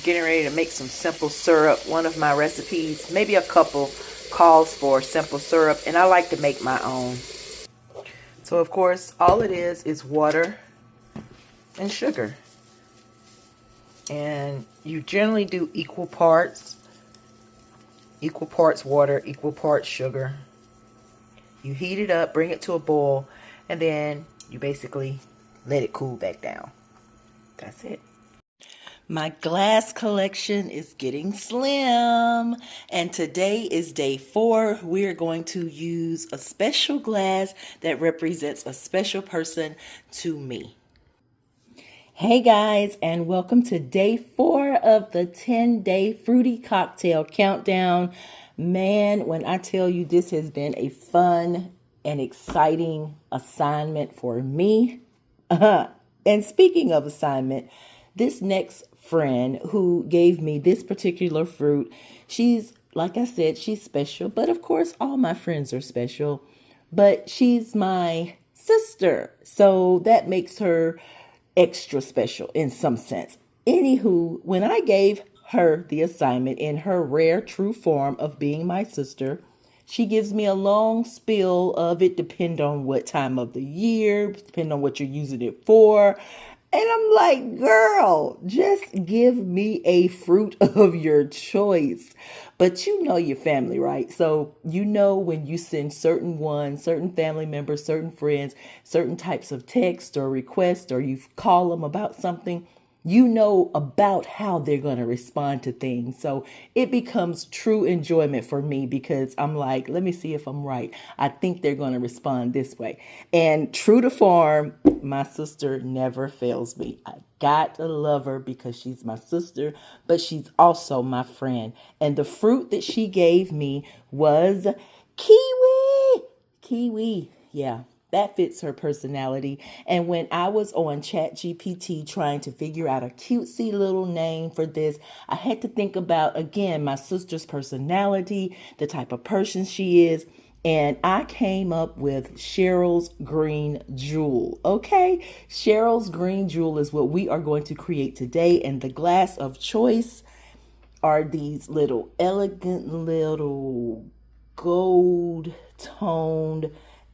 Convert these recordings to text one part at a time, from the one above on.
getting ready to make some simple syrup. One of my recipes, maybe a couple, calls for simple syrup, and I like to make my own. So of course, all it is water and sugar. And you generally do equal parts water, equal parts sugar. You heat it up, bring it to a boil, and then you basically let it cool back down. That's it. My glass collection is getting slim, and today is day 4. We're going to use a special glass that represents a special person to me. Hey guys, and welcome to day 4 of the 10-day fruity cocktail countdown. Man, when I tell you this has been a fun and exciting assignment for me. And speaking of assignment, this next friend who gave me this particular fruit, she's, like I said, she's special. But of course, all my friends are special. But she's my sister, so that makes her extra special in some sense. Anywho, when I gave her the assignment in her rare true form of being my sister, she gives me a long spiel of it, depend on what time of the year, depend on what you're using it for. And I'm like, girl, just give me a fruit of your choice. But you know your family, right? So you know when you send certain family members, certain friends, certain types of text or request, or you call them about something, you know about how they're going to respond to things. So it becomes true enjoyment for me because I'm like, let me see if I'm right. I think they're going to respond this way. And true to form, my sister never fails me. I got to love her because she's my sister, but she's also my friend. And the fruit that she gave me was kiwi. Kiwi, yeah. That fits her personality. And when I was on ChatGPT trying to figure out a cutesy little name for this, I had to think about, again, my sister's personality, the type of person she is. And I came up with Cheryl's Green Jewel. Okay, Cheryl's Green Jewel is what we are going to create today. And the glass of choice are these little elegant little gold toned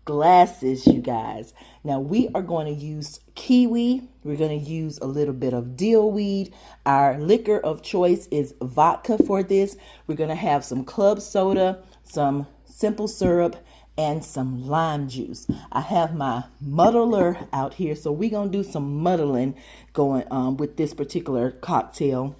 glasses, you guys. Now we are going to use kiwi. We're going to use a little bit of dill weed. Our liquor of choice is vodka for this. We're going to have some club soda, some simple syrup, and some lime juice. I have my muddler out here, so we're going to do some muddling going on with this particular cocktail.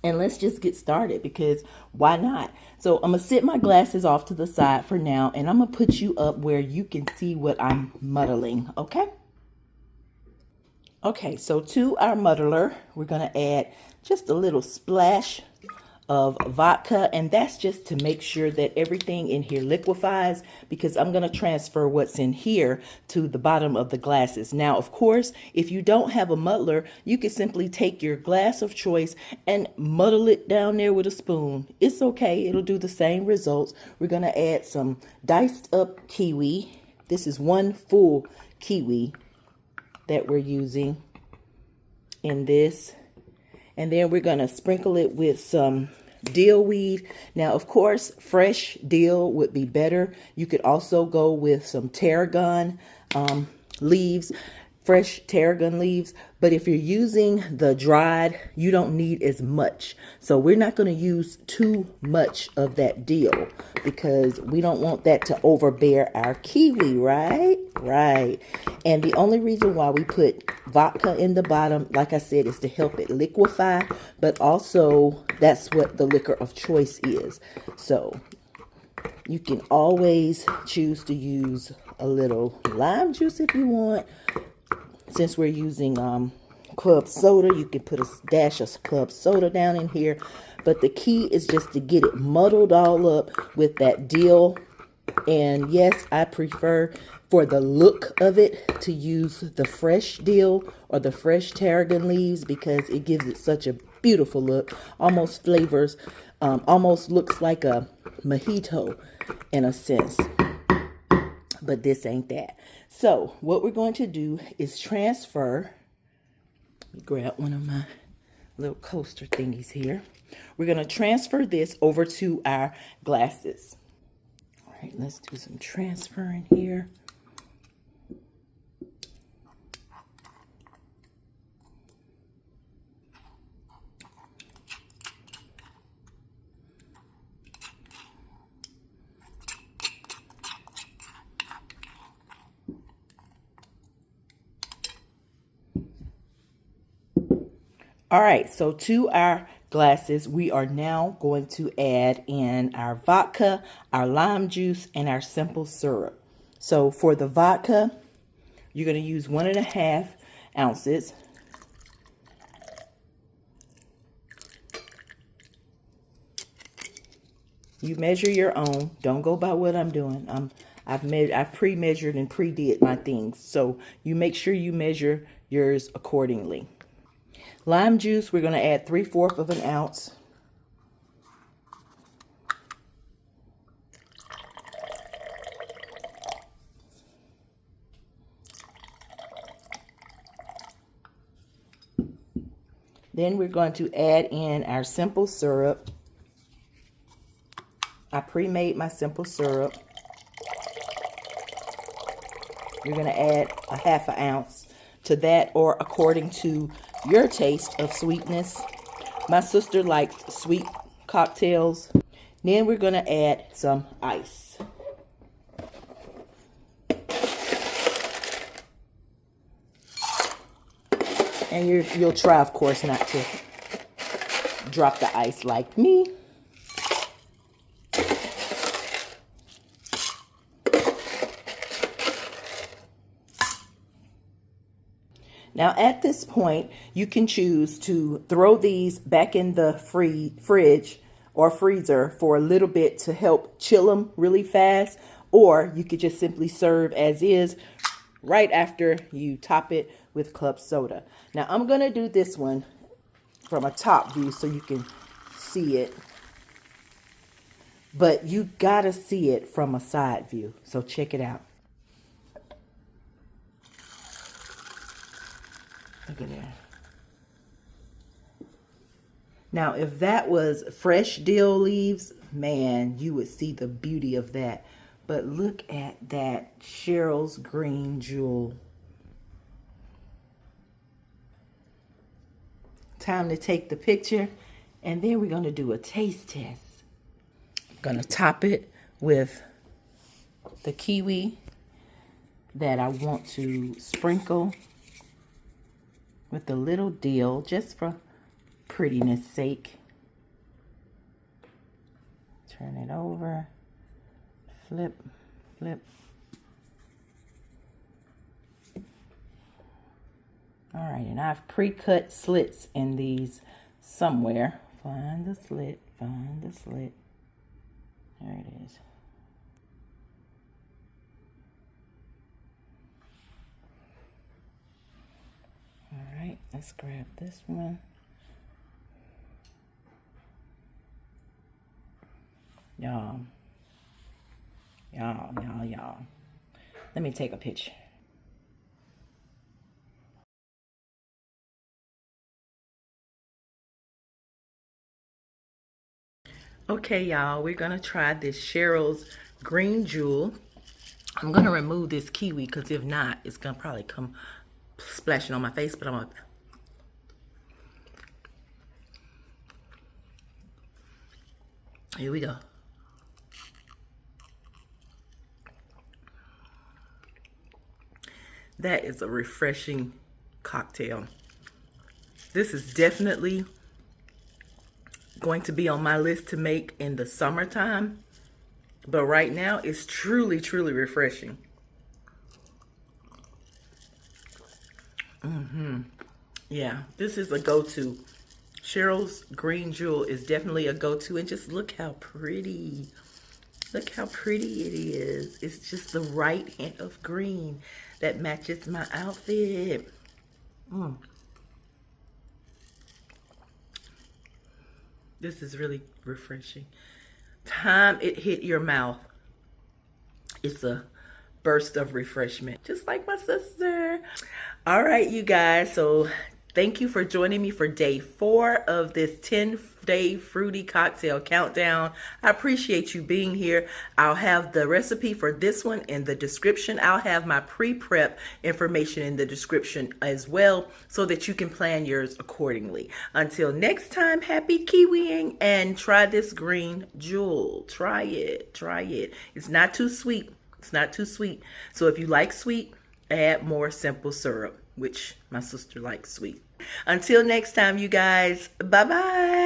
And let's just get started because why not? So I'm going to sit my glasses off to the side for now, and I'm going to put you up where you can see what I'm muddling, okay? Okay, so to our muddler, we're going to add just a little splash of vodka, and that's just to make sure that everything in here liquefies because I'm going to transfer what's in here to the bottom of the glasses. Now, of course, if you don't have a muddler, you can simply take your glass of choice and muddle it down there with a spoon. It's okay. It'll do the same results. We're going to add some diced up kiwi. This is 1 full kiwi that we're using in this. And then we're going to sprinkle it with some dill weed. Now, of course, fresh dill would be better. You could also go with some tarragon leaves, fresh tarragon leaves. But if you're using the dried, you don't need as much. So we're not going to use too much of that dill because we don't want that to overbear our kiwi, right? Right. And the only reason why we put vodka in the bottom, like I said, is to help it liquefy. But also, that's what the liquor of choice is. So you can always choose to use a little lime juice if you want. Since we're using club soda, you can put a dash of club soda down in here. But the key is just to get it muddled all up with that dill. And yes, I prefer for the look of it to use the fresh dill or the fresh tarragon leaves because it gives it such a beautiful look. Almost flavors, almost looks like a mojito in a sense. But this ain't that. So what we're going to do is transfer, grab one of my little coaster thingies here. We're going to transfer this over to our glasses. All right, let's do some transferring here. All right, so to our glasses, we are now going to add in our vodka, our lime juice, and our simple syrup. So for the vodka, you're going to use 1.5 ounces. You measure your own. Don't go by what I'm doing. I've pre-measured and pre-did my things. So you make sure you measure yours accordingly. Lime juice, we're going to add 3/4 of an ounce. Then we're going to add in our simple syrup. I pre-made my simple syrup. You're going to add 1/2 ounce to that, or according to your taste of sweetness. My sister likes sweet cocktails. Then we're going to add some ice. And you'll try, of course, not to drop the ice like me. Now at this point, you can choose to throw these back in the fridge or freezer for a little bit to help chill them really fast, or you could just simply serve as is right after you top it with club soda. Now I'm going to do this one from a top view so you can see it, but you gotta see it from a side view. So check it out. Look at that. Now, if that was fresh dill leaves, man, you would see the beauty of that. But look at that Cheryl's Green Jewel. Time to take the picture, and then we're going to do a taste test. I'm going to top it with the kiwi that I want to sprinkle with a little dill, just for prettiness sake. Turn it over, flip, flip. All right, and I've pre-cut slits in these somewhere. Find the slit, find the slit. There it is. All right, let's grab this one. Y'all. Let me take a picture. Okay, y'all, we're gonna try this Cheryl's Green Jewel. I'm gonna remove this kiwi because if not, it's gonna probably come splashing on my face, but I'm gonna... Here we go. That is a refreshing cocktail. This is definitely going to be on my list to make in the summertime, but right now it's truly, truly refreshing. Yeah, this is a go-to. Cheryl's Green Jewel is definitely a go-to, and just look how pretty. Look how pretty it is. It's just the right hint of green that matches my outfit. This is really refreshing. Time it hit your mouth, it's a burst of refreshment, just like my sister. All right, you guys, so Thank you for joining me for day 4 of this 10-day fruity cocktail countdown. I appreciate you being here. I'll have the recipe for this one in the description. I'll have my pre-prep information in the description as well so that you can plan yours accordingly. Until next time, happy kiwiing and try this green jewel. Try it. Try it. It's not too sweet. It's not too sweet. So if you like sweet, add more simple syrup, which my sister likes sweet. Until next time, you guys. Bye-bye.